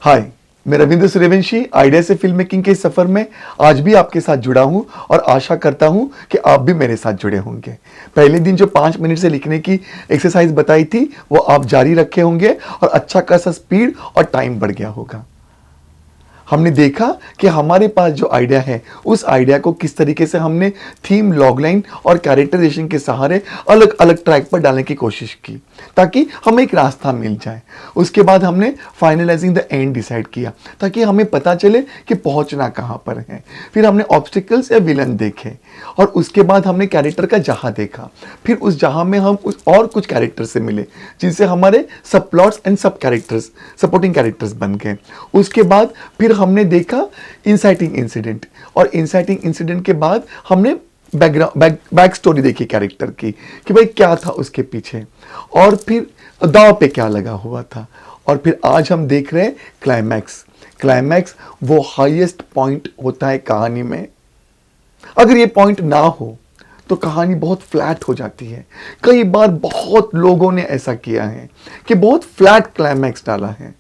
हाय, मैं रविंद्र सूर्यवंशी आइडिया से film making के सफर में आज भी आपके साथ जुड़ा हूं और आशा करता हूं कि आप भी मेरे साथ जुड़े होंगे। पहले दिन जो 5 मिनट से लिखने की एक्सरसाइज बताई थी वो आप जारी रखे होंगे और अच्छा खासा स्पीड और टाइम बढ़ गया होगा। हमने देखा कि हमारे पास जो आइडिया है उस आइडिया को किस तरीके से हमने थीम, लॉगलाइन और कैरेक्टराइजेशन के सहारे अलग अलग ट्रैक पर डालने की कोशिश की ताकि हमें एक रास्ता मिल जाए। उसके बाद हमने फाइनलाइजिंग द एंड डिसाइड किया ताकि हमें पता चले कि पहुंचना कहाँ पर है। फिर हमने ऑब्स्टिकल्स या विलन देखे और उसके बाद हमने कैरेक्टर का जहां देखा। फिर उस जहां में हम उस और कुछ कैरेक्टर से मिले जिनसे हमारे सब प्लॉट्स एंड सब कैरेक्टर्स, सपोर्टिंग कैरेक्टर्स बन गए। उसके बाद फिर हमने देखा इंसाइटिंग इंसिडेंट और इंसाइटिंग इंसिडेंट के बाद हमने बैक स्टोरी देखी कैरेक्टर की कि भाई क्या था उसके पीछे और फिर दांव पे क्या लगा हुआ था। और फिर आज हम देख रहे हैं क्लाइमैक्स वो हाईएस्ट पॉइंट होता है कहानी में। अगर ये पॉइंट ना हो तो कहानी बहुत फ्लैट हो जाती है। कई बार बहुत लोगों ने ऐसा किया है कि बहुत फ्लैट क्लाइमैक्स डाला है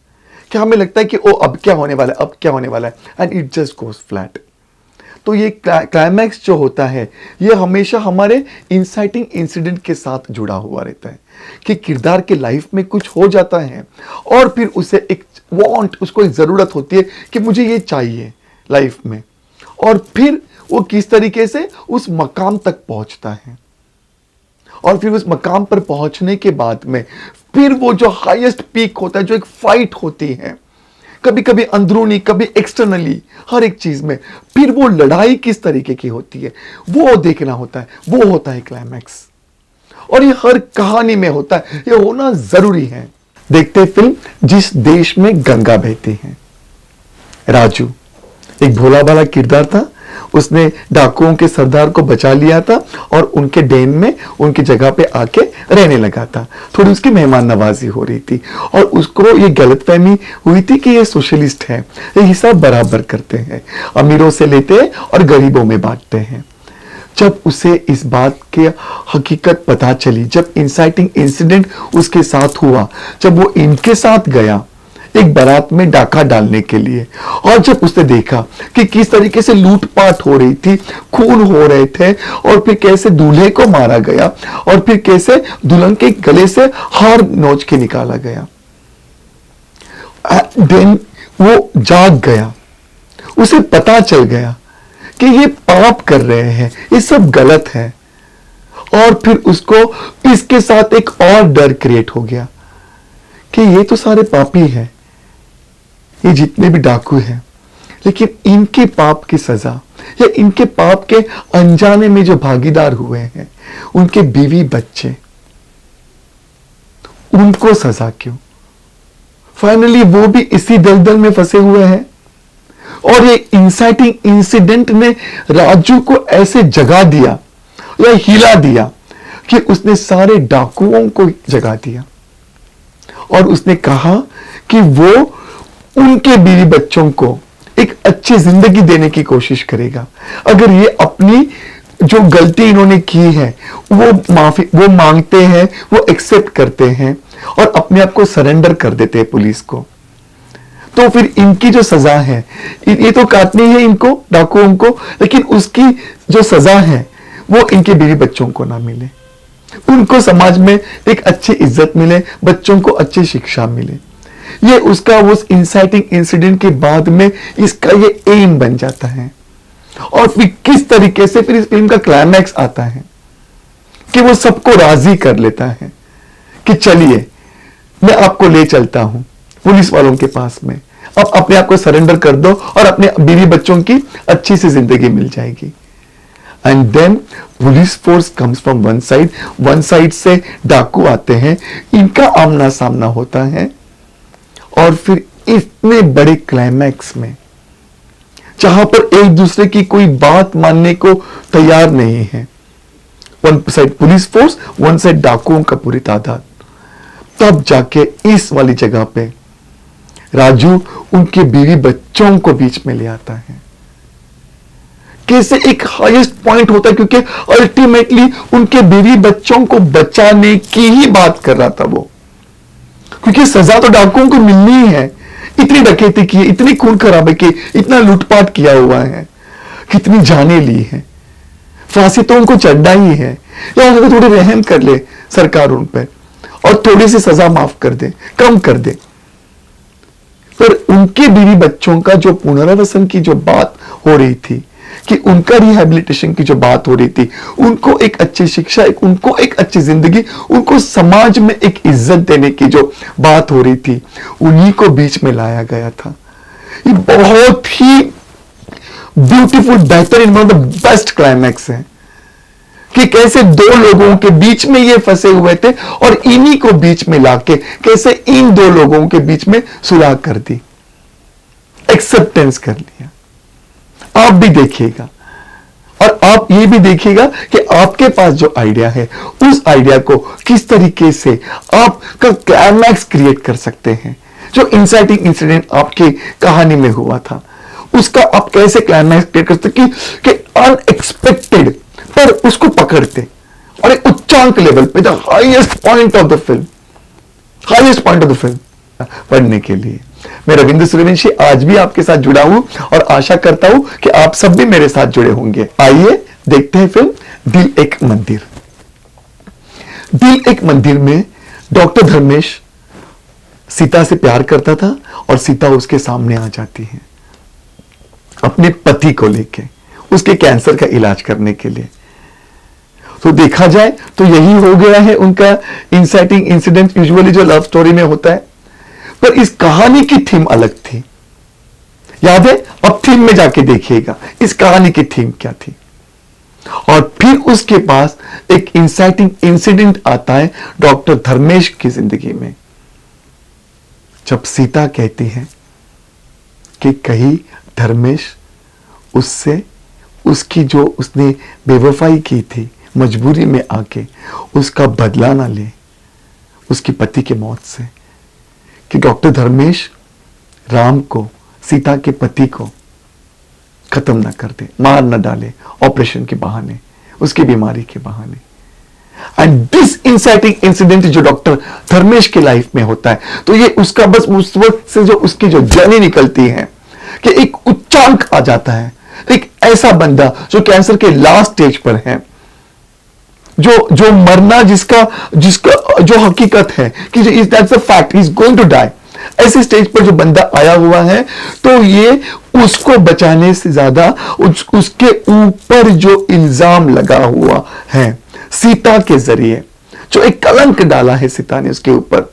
कि हमें लगता है कि ओ अब क्या होने वाला है and it just goes flat. तो ये क्लाइमैक्स जो होता है ये हमेशा हमारे इंसाइटिंग इंसिडेंट के साथ जुड़ा हुआ रहता है कि किरदार के लाइफ में कुछ हो जाता है और फिर उसे एक उसको एक ज़रूरत होती है कि मुझे ये चाहिए लाइफ में, और फिर वो किस तरीके से उस मकाम तक पहुंचता है और फिर उस मकाम पर पहुंचने के बाद में फिर वो जो हाईएस्ट पीक होता है, जो एक फाइट होती है कभी कभी अंदरूनी कभी एक्सटर्नली, हर एक चीज में फिर वो लड़ाई किस तरीके की होती है वो देखना होता है। वो होता है क्लाइमैक्स और ये हर कहानी में होता है, ये होना जरूरी है। देखते फिल्म जिस देश में गंगा बहती है। राजू एक भोला भाला किरदार था। उसने डाकुओं के सरदार को बचा लिया था और उनके डेन में उनकी जगह पे आके रहने लगा था। थोड़ी उसकी मेहमान नवाजी हो रही थी और उसको ये गलतफहमी हुई थी कि ये सोशलिस्ट है, ये हिसाब बराबर करते हैं, अमीरों से लेते हैं और गरीबों में बांटते हैं। जब उसे इस बात की हकीकत पता चली, जब इंसाइटिंग इंसिडेंट उसके साथ हुआ, जब वो इनके साथ गया एक बारात में डाका डालने के लिए, और जब उसने देखा कि किस तरीके से लूटपाट हो रही थी, खून हो रहे थे और फिर कैसे दूल्हे को मारा गया और फिर कैसे दुल्हन के गले से हार नोच के निकाला गया, देन वो जाग गया। उसे पता चल गया कि ये पाप कर रहे हैं, ये सब गलत है। और फिर उसको इसके साथ एक और डर क्रिएट हो गया कि ये तो सारे पापी हैं, ये जितने भी डाकू हैं, लेकिन इनके पाप की सजा या इनके पाप के अनजाने में जो भागीदार हुए हैं उनके बीवी बच्चे, उनको सजा क्यों? फाइनली वो भी इसी दलदल में फंसे हुए हैं और ये इंसाइटिंग इंसिडेंट ने राजू को ऐसे जगा दिया या हिला दिया कि उसने सारे डाकुओं को जगा दिया और उसने कहा कि वो उनके बीवी बच्चों को एक अच्छी जिंदगी देने की कोशिश करेगा। अगर ये अपनी जो गलती इन्होंने की है वो मांगते हैं, वो एक्सेप्ट करते हैं और अपने आप को सरेंडर कर देते हैं पुलिस को, तो फिर इनकी जो सजा है, ये तो काटनी है इनको, डाकुओं को, लेकिन उसकी जो सजा है वो इनके बीवी बच्चों को ना मिले, उनको समाज में एक अच्छी इज्जत मिले, बच्चों को अच्छी शिक्षा मिले। ये उसका उस इंसाइटिंग इंसिडेंट के बाद में इसका ये एम बन जाता है। और फिर किस तरीके से फिर इस फिल्म का क्लाइमैक्स आता है कि वो सबको राजी कर लेता है कि चलिए मैं आपको ले चलता हूं पुलिस वालों के पास में, अब अपने आप को सरेंडर कर दो और अपने बीवी बच्चों की अच्छी सी जिंदगी मिल जाएगी। And then police force comes from one side से डाकू आते हैं, इनका आमना सामना होता है और फिर इतने बड़े क्लाइमैक्स में जहां पर एक दूसरे की कोई बात मानने को तैयार नहीं है, one side police force, one side डाकुओं का पूरी तादाद, तब जाके इस वाली जगह पे राजू उनके बीवी बच्चों को बीच में ले आता है। कैसे एक हाईएस्ट पॉइंट होता है क्योंकि अल्टीमेटली उनके बीवी बच्चों को बचाने की ही बात कर रहा था वो, क्योंकि सजा तो डाकुओं को मिलनी ही है। इतनी डकैती की है, इतनी खून खराबे की, इतना लूटपाट किया हुआ है, कितनी जाने ली है, फांसी तो उनको चढ़ना ही है, या उनको थोड़ी रहम कर ले सरकार उन पर और थोड़ी सी सजा माफ कर दे, कम कर दे। पर उनके बीवी बच्चों का जो पुनर्वसन की जो बात हो रही थी, कि उनका रिहैबिलिटेशन की जो बात हो रही थी, उनको एक अच्छी शिक्षा, उनको एक अच्छी जिंदगी, उनको समाज में एक इज्जत देने की जो बात हो रही थी, उन्हीं को बीच में लाया गया था। ये बहुत ही ब्यूटीफुल, बेहतरीन, one of the best climax है कि कैसे दो लोगों के बीच में ये फंसे हुए थे और इन्हीं को बीच में लाके कैसे इन दो लोगों के बीच में सुलह कर दी, एक्सेप्टेंस कर लिया। आप भी देखिएगा और आप ये भी देखिएगा कि आपके पास जो आइडिया है, उस आइडिया को किस तरीके से आपका क्लाइमैक्स क्रिएट कर सकते हैं। जो इंसाइटिंग इंसिडेंट आपकी कहानी में हुआ था, उसका आप कैसे क्लाइमैक्स क्रिएट कर सकते कि अनएक्सपेक्टेड पर उसको पकड़ते और एक उच्चांक लेवल पे, the highest point of the film, highest point of the film पढ़ने के लिए मैं रविंद्र सूर्यवंशी आज भी आपके साथ जुड़ा हूं और आशा करता हूं कि आप सब भी मेरे साथ जुड़े होंगे। आइए देखते हैं फिल्म दिल एक मंदिर। दिल एक मंदिर में डॉक्टर धर्मेश सीता से प्यार करता था और सीता उसके सामने आ जाती है अपने पति को लेके, उसके कैंसर का इलाज करने के लिए। तो देखा जाए तो यही हो गया है उनका इंसाइटिंग इंसिडेंट, यूजुअली जो लव स्टोरी में होता है। पर इस कहानी की थीम अलग थी, याद है? अब थीम में जाके देखिएगा इस कहानी की थीम क्या थी। और फिर उसके पास एक इंसाइटिंग इंसिडेंट आता है डॉक्टर धर्मेश की जिंदगी में, जब सीता कहती है कि कहीं धर्मेश उससे, उसकी जो उसने बेवफाई की थी मजबूरी में आके, उसका बदला ना ले उसकी पति के मौत से, कि डॉक्टर धर्मेश राम को, सीता के पति को खत्म ना कर दे, मार ना डाले ऑपरेशन के बहाने, उसकी बीमारी के बहाने। एंड दिस इंसाइटिंग इंसिडेंट जो डॉक्टर धर्मेश की लाइफ में होता है, तो ये उसका बस उस वक्त से जो उसकी जो जर्नी निकलती है कि एक उच्चांक आ जाता है, एक ऐसा बंदा जो कैंसर के लास्ट स्टेज पर है, जो मरना जिसका जो हकीकत है कि that's a fact, he is going to die, ऐसे स्टेज पर जो बंदा आया हुआ है, तो ये उसको बचाने से ज्यादा उसके ऊपर जो इल्जाम लगा हुआ है सीता के जरिए, जो एक कलंक डाला है सीता ने उसके ऊपर,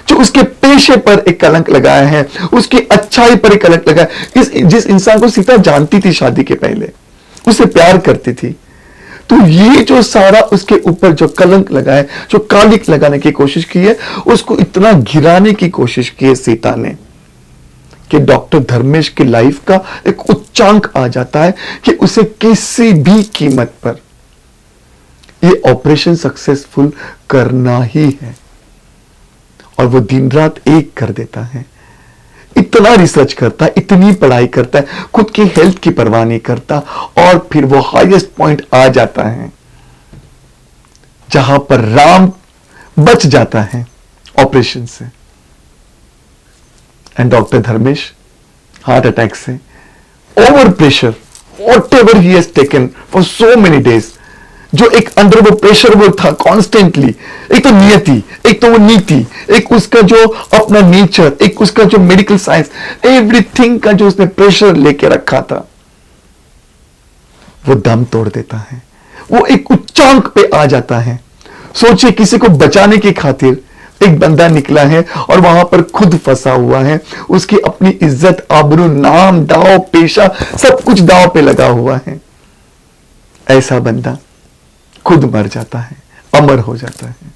जो उसके पेशे पर एक कलंक लगाया है, उसकी अच्छाई पर एक कलंक लगाया। जिस इंसान को सीता जानती थी शादी के पहले, उससे प्यार करती थी, तो ये जो सारा उसके ऊपर जो कलंक लगाए, जो कालिक लगाने की कोशिश की है, उसको इतना गिराने की कोशिश की है सीता ने कि डॉक्टर धर्मेश की लाइफ का एक उच्चांक आ जाता है कि उसे किसी भी कीमत पर ये ऑपरेशन सक्सेसफुल करना ही है, और वो दिन रात एक कर देता है। इतना रिसर्च करता है, इतनी पढ़ाई करता है, खुद की हेल्थ की परवाह नहीं करता, और फिर वो हाईएस्ट पॉइंट आ जाता है जहां पर राम बच जाता है ऑपरेशन से, and doctor Dharmesh heart attack से, over pressure, whatever he has taken for so many days, जो एक अंडर वो प्रेशर वो था कॉन्स्टेंटली, एक तो नियति, एक तो वो नीति, एक उसका जो अपना नेचर, एक उसका जो मेडिकल साइंस, एवरीथिंग का जो उसने प्रेशर लेके रखा था, वो दम तोड़ देता है, वो एक उच्चांक पे आ जाता है। सोचिए किसी को बचाने की खातिर एक बंदा निकला है और वहां पर खुद फंसा हुआ है, उसकी अपनी इज्जत, आबरू, नाम, दाव, पेशा, सब कुछ दाव पे लगा हुआ है। ऐसा बंदा खुद मर जाता है, अमर हो जाता है।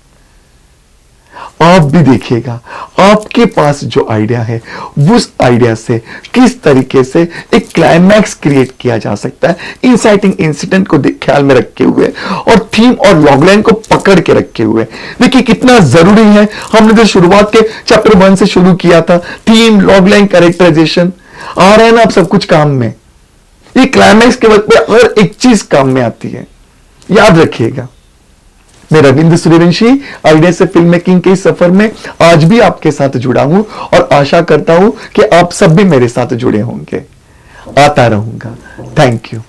आप भी देखिएगा आपके पास जो आइडिया है, उस आइडिया से किस तरीके से एक क्लाइमैक्स क्रिएट किया जा सकता है, इंसाइटिंग इंसिडेंट को ख्याल में रखे हुए और थीम और लॉगलाइन को पकड़ के रखे हुए। देखिए कितना जरूरी है, हमने जो शुरुआत के चैप्टर 1 से शुरू किया था, थीम, लॉगलाइन, कैरेक्टराइजेशन, आ रहा है ना अब सब कुछ काम में। ये क्लाइमैक्स के वक्त पे हर एक चीज काम में आती है, याद रखिएगा। मैं रविंद्र सूर्यवंशी आइडिया से फिल्म मेकिंग के इस सफर में आज भी आपके साथ जुड़ा हूं और आशा करता हूं कि आप सब भी मेरे साथ जुड़े होंगे। आता रहूंगा। Thank you.